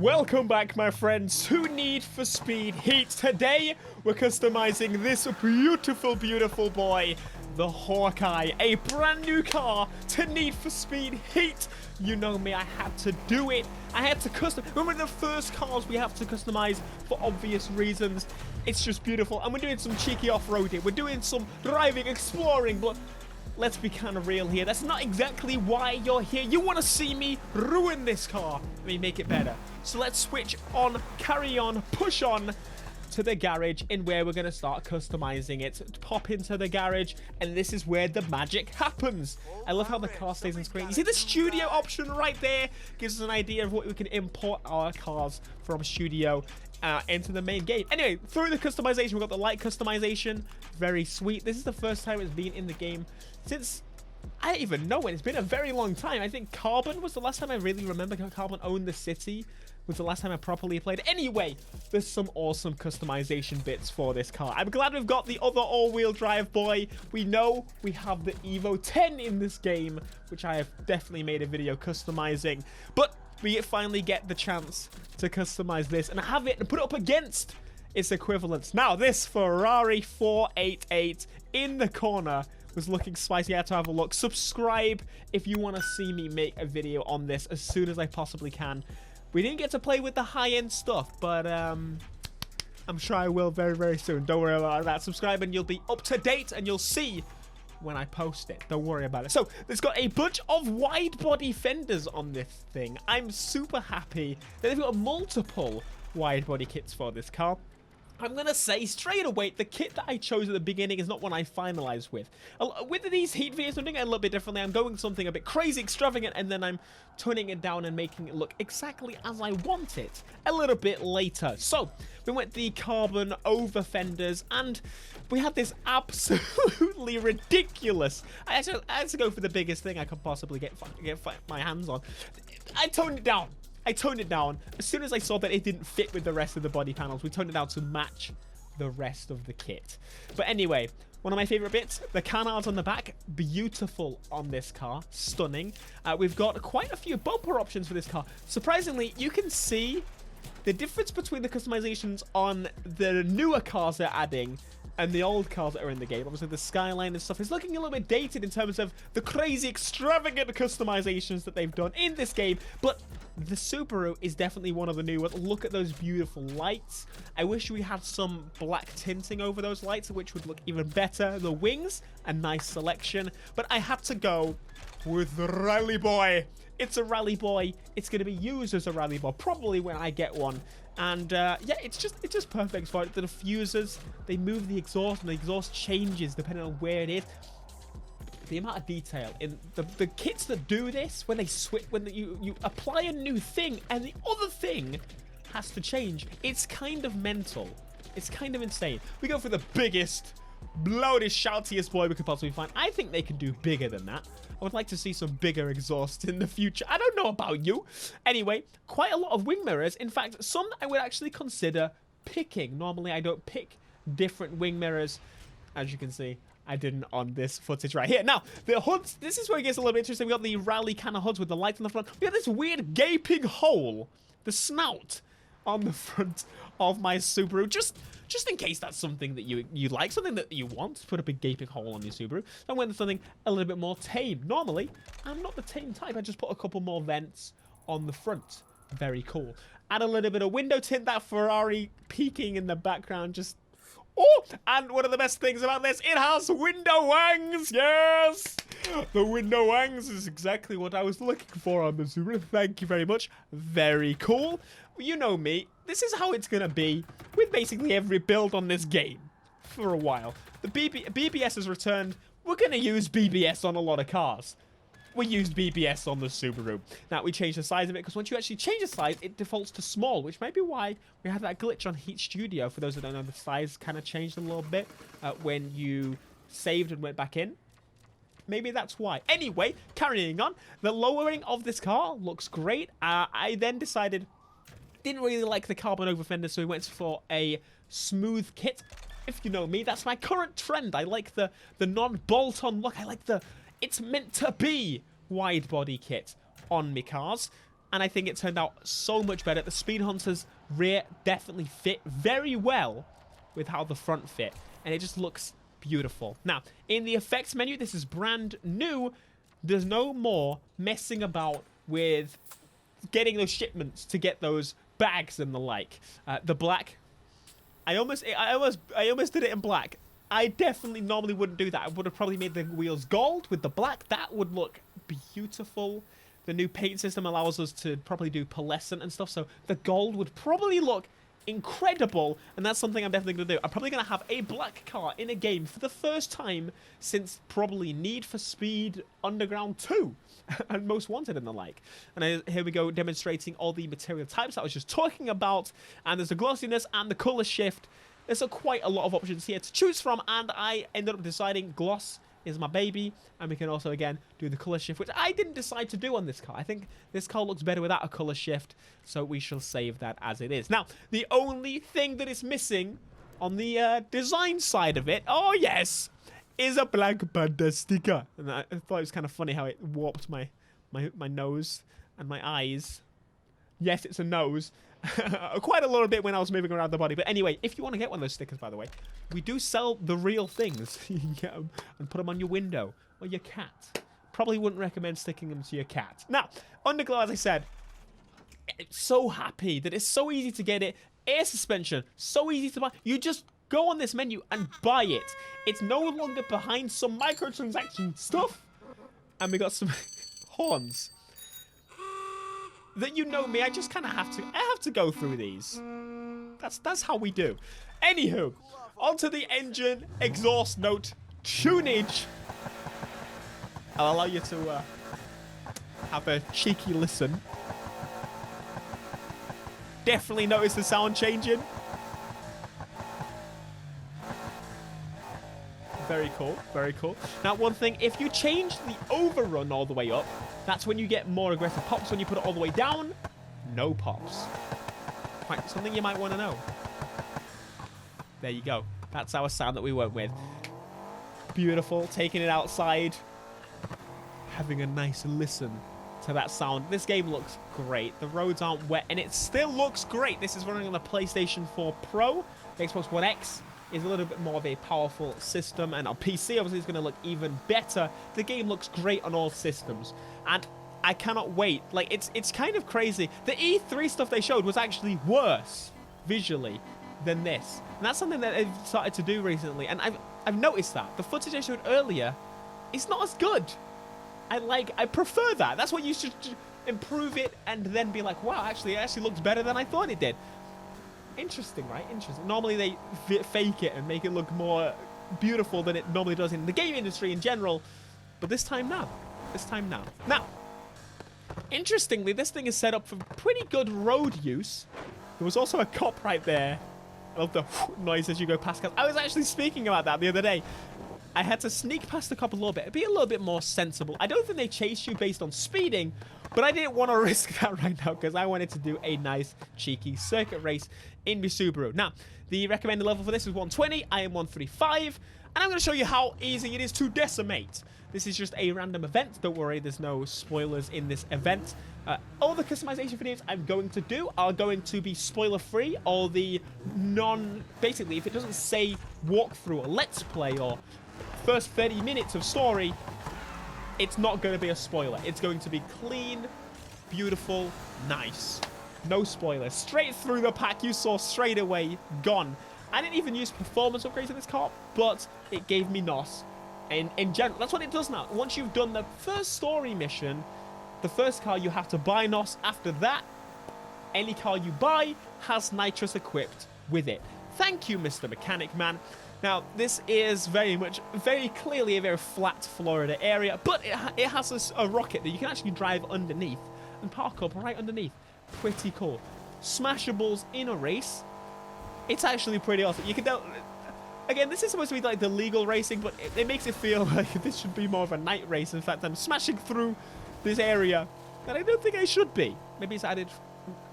Welcome back, my friends, to Need for Speed Heat. Today, we're customizing this beautiful, beautiful boy, the Hawkeye, a brand new car to Need for Speed Heat. You know me, I had to do it. I had to custom. Remember the first cars we have to customize for obvious reasons. It's just beautiful. And we're doing some cheeky off-roading. We're doing some driving, exploring, but let's be kind of real here. That's not exactly why you're here. You want to see me ruin this car. Let me make it better. So let's switch on, carry on, push on to the garage in where we're going to start customizing it. Pop into the garage, and this is where the magic happens. I love how the car stays on screen. You see the studio option right there? Gives us an idea of what we can import our cars from studio into the main game. Anyway, through the customization, we've got the light customization. Very sweet. This is the first time it's been in the game since, I don't even know when. It's been a very long time. I think Carbon was the last time I really remember Carbon owned the city. Was the last time I properly played. Anyway, there's some awesome customization bits for this car. I'm glad we've got the other all-wheel drive boy. We know we have the Evo 10 in this game, which I have definitely made a video customizing. But we finally get the chance to customize this and have it and put it up against its equivalents. Now, this Ferrari 488 in the corner was looking spicy. I had to have a look. Subscribe if you want to see me make a video on this as soon as I possibly can. We didn't get to play with the high-end stuff, but I'm sure I will very, very soon. Don't worry about that. Subscribe and you'll be up to date and you'll see when I post it. Don't worry about it. So, it's got a bunch of wide-body fenders on this thing. I'm super happy that they've got multiple wide-body kits for this car. I'm going to say straight away, the kit that I chose at the beginning is not one I finalized with. With these Heat videos, I'm doing it a little bit differently. I'm going something a bit crazy, extravagant, and then I'm toning it down and making it look exactly as I want it a little bit later. So, we went the carbon over fenders, and we had this absolutely ridiculous. I had to go for the biggest thing I could possibly get my hands on. I toned it down. As soon as I saw that it didn't fit with the rest of the body panels, we toned it down to match the rest of the kit. But anyway, one of my favorite bits, the canards on the back, beautiful on this car, stunning. We've got quite a few bumper options for this car. Surprisingly, you can see the difference between the customizations on the newer cars they're adding and the old cars that are in the game. Obviously, the skyline and stuff is looking a little bit dated in terms of the crazy, extravagant customizations that they've done in this game. But the Subaru is definitely one of the new ones. Look at those beautiful lights. I wish we had some black tinting over those lights, which would look even better. The wings, a nice selection. But I had to go with the Rally Boy. It's a Rally Boy. It's going to be used as a Rally Boy, probably when I get one. And yeah, it's just perfect for it. The diffusers, they move the exhaust, and the exhaust changes depending on where it is. The amount of detail in the kits that do this, when they switch, when you apply a new thing and the other thing has to change, it's kind of mental. It's kind of insane. We go for the biggest, loudest, shoutiest boy we could possibly find. I think they can do bigger than that. I would like to see some bigger exhaust in the future. I don't know about you. Anyway, quite a lot of wing mirrors. In fact, some I would actually consider picking. Normally, I don't pick different wing mirrors. As you can see, I didn't on this footage right here. Now, the hoods, this is where it gets a little bit interesting. We got the rally kind of hoods with the lights on the front. We got this weird gaping hole, the snout on the front of my Subaru. Just in case that's something that you like, something that you want, put a big gaping hole on your Subaru. I went with something a little bit more tame. Normally, I'm not the tame type. I just put a couple more vents on the front. Very cool. Add a little bit of window tint, that Ferrari peeking in the background, just... Oh, and one of the best things about this, it has window wangs. Yes, the window wangs is exactly what I was looking for on the Subaru. Thank you very much. Very cool. You know me. This is how it's gonna be with basically every build on this game for a while. The BBS has returned. We're gonna use BBS on a lot of cars. We used BBS on the Subaru. Now, we changed the size of it, because once you actually change the size, it defaults to small, which might be why we had that glitch on Heat Studio. For those that don't know, the size kind of changed a little bit when you saved and went back in. Maybe that's why. Anyway, carrying on. The lowering of this car looks great. I then decided, didn't really like the carbon over fender, so we went for a smooth kit. If you know me, that's my current trend. I like the non-bolt-on look. I like the... It's meant to be wide body kit on my cars. and I think it turned out so much better. The Speed Hunter's rear definitely fit very well with how the front fit, and it just looks beautiful. Now, in the effects menu, this is brand new. There's no more messing about with getting those shipments to get those bags and the like. The black, I almost did it in black. I definitely normally wouldn't do that. I would have probably made the wheels gold with the black. That would look beautiful. The new paint system allows us to probably do pearlescent and stuff, so the gold would probably look incredible, and that's something I'm definitely going to do. I'm probably going to have a black car in a game for the first time since probably Need for Speed Underground 2 and Most Wanted and the like. And here we go, demonstrating all the material types I was just talking about, and there's the glossiness and the color shift. There's quite a lot of options here to choose from, and I ended up deciding gloss is my baby, and we can also again do the color shift, which I didn't decide to do on this car. I think this car looks better without a color shift, so we shall save that as it is. Now, the only thing that is missing on the design side of it, oh yes, is a Black Panther sticker. And I thought it was kind of funny how it warped my nose and my eyes. Yes, it's a nose. Quite a little bit when I was moving around the body. But anyway, if you want to get one of those stickers, by the way, we do sell the real things. You can get them and put them on your window or your cat. Probably wouldn't recommend sticking them to your cat. Now, Underglow, as I said, so happy that it's so easy to get it. Air suspension, so easy to buy. You just go on this menu and buy it. It's no longer behind some microtransaction stuff. And we got some horns. That, you know me, I just kind of have to go through these. That's how we do. Anywho, onto the engine exhaust note tunage. I'll allow you to have a cheeky listen. Definitely notice the sound changing. Very cool, very cool. Now, one thing, if you change the overrun all the way up, that's when you get more aggressive pops. When you put it all the way down, no pops. Quite something you might want to know. There you go. That's our sound that we went with. Beautiful. Taking it outside. Having a nice listen to that sound. This game looks great. The roads aren't wet, and it still looks great. This is running on the PlayStation 4 Pro. The Xbox One X is a little bit more of a powerful system, and on PC obviously it's going to look even better. The game looks great on all systems, and I cannot wait. Like, it's kind of crazy. The E3 stuff they showed was actually worse visually than this, and that's something that they've started to do recently, and I've noticed that. The footage I showed earlier is not as good. I prefer that. That's what you should improve it and then be like, wow, actually it actually looks better than I thought it did. Interesting, right? Interesting. Normally they fake it and make it look more beautiful than it normally does in the game industry in general. But this time now. This time now. Now, interestingly, this thing is set up for pretty good road use. There was also a cop right there. I love the noise as you go past cars. I was actually speaking about that the other day. I had to sneak past the cop a little bit. Be a little bit more sensible. I don't think they chase you based on speeding, but I didn't want to risk that right now because I wanted to do a nice, cheeky circuit race in my Subaru. Now, the recommended level for this is 120. I am 135. And I'm going to show you how easy it is to decimate. This is just a random event. Don't worry, there's no spoilers in this event. All the customization videos I'm going to do are going to be spoiler-free. All the basically, if it doesn't say walkthrough or let's play or first 30 minutes of story, it's not going to be a spoiler. It's going to be clean, beautiful, nice. No spoilers. Straight through the pack, you saw straight away, gone. I didn't even use performance upgrades in this car, but it gave me NOS. And in general, that's what it does now. Once you've done the first story mission, the first car, you have to buy NOS. After that, any car you buy has nitrous equipped with it. Thank you, Mr. Mechanic Man. Now, this is very clearly a very flat Florida area, but it has a rocket that you can actually drive underneath and park up right underneath. Pretty cool. Smashables in a race. It's actually pretty awesome. You can again, this is supposed to be like the legal racing, but it makes it feel like this should be more of a night race. In fact, I'm smashing through this area that I don't think I should be. Maybe it's added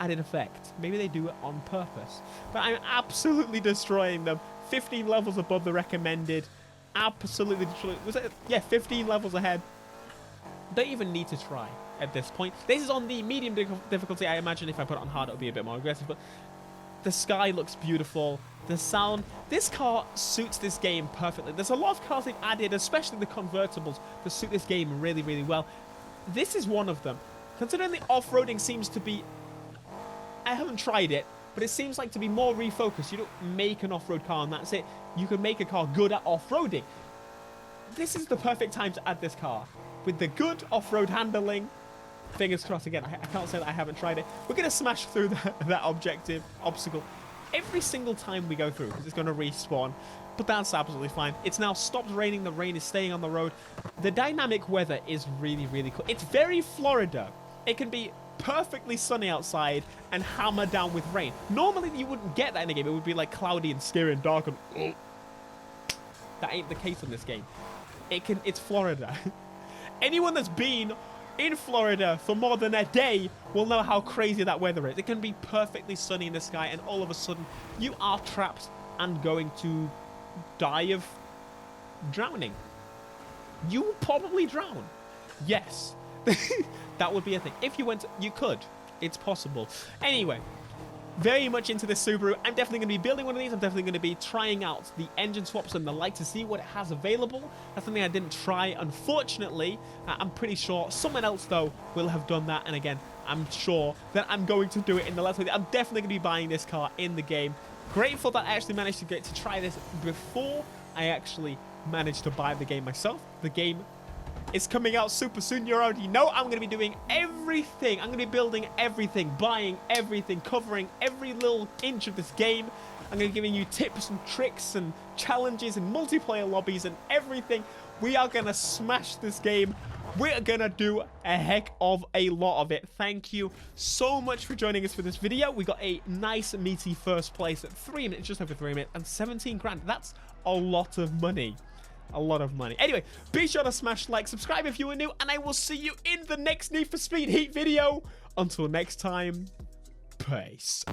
effect. Maybe they do it on purpose. But I'm absolutely destroying them. 15 levels above the recommended. Absolutely destroying. Was it? Yeah, 15 levels ahead. don't even need to try at this point. This is on the medium difficulty. I imagine if I put it on hard, it'll be a bit more aggressive, but the sky looks beautiful. The sound, this car suits this game perfectly. There's a lot of cars they've added, especially the convertibles, that suit this game really, really well. This is one of them. Considering the off-roading seems to be, I haven't tried it, but it seems like to be more refocused. You don't make an off-road car and that's it. You can make a car good at off-roading. This is the perfect time to add this car. With the good off-road handling, fingers crossed again, I can't say that I haven't tried it. We're going to smash through that obstacle every single time we go through, because it's going to respawn. But that's absolutely fine. It's now stopped raining. The rain is staying on the road. The dynamic weather is really, really cool. It's very Florida. It can be perfectly sunny outside and hammer down with rain. Normally, you wouldn't get that in a game. It would be like cloudy and scary and dark. And that ain't the case in this game. It's Florida. Anyone that's been in Florida for more than a day will know how crazy that weather is. It can be perfectly sunny in the sky, and all of a sudden, you are trapped and going to die of drowning. You would probably drown. Yes. That would be a thing. If you went, you could. It's possible. Anyway, very much into this Subaru. I'm definitely going to be building one of these. I'm definitely going to be trying out the engine swaps and the light to see what it has available. That's something I didn't try, unfortunately. I'm pretty sure someone else, though, will have done that. And again, I'm sure that I'm going to do it in the Let's Play. I'm definitely going to be buying this car in the game. Grateful that I actually managed to get to try this before I actually managed to buy the game myself. The game is coming out super soon. You already know I'm going to be doing everything. I'm going to be building everything, buying everything, covering every little inch of this game. I'm going to be giving you tips and tricks and challenges and multiplayer lobbies and everything. We are going to smash this game. We're going to do a heck of a lot of it. Thank you so much for joining us for this video. We got a nice meaty first place at 3 minutes, just over 3 minutes, and 17 grand. That's a lot of money. A lot of money. Anyway, be sure to smash like, subscribe if you are new, and I will see you in the next Need for Speed Heat video. Until next time, peace.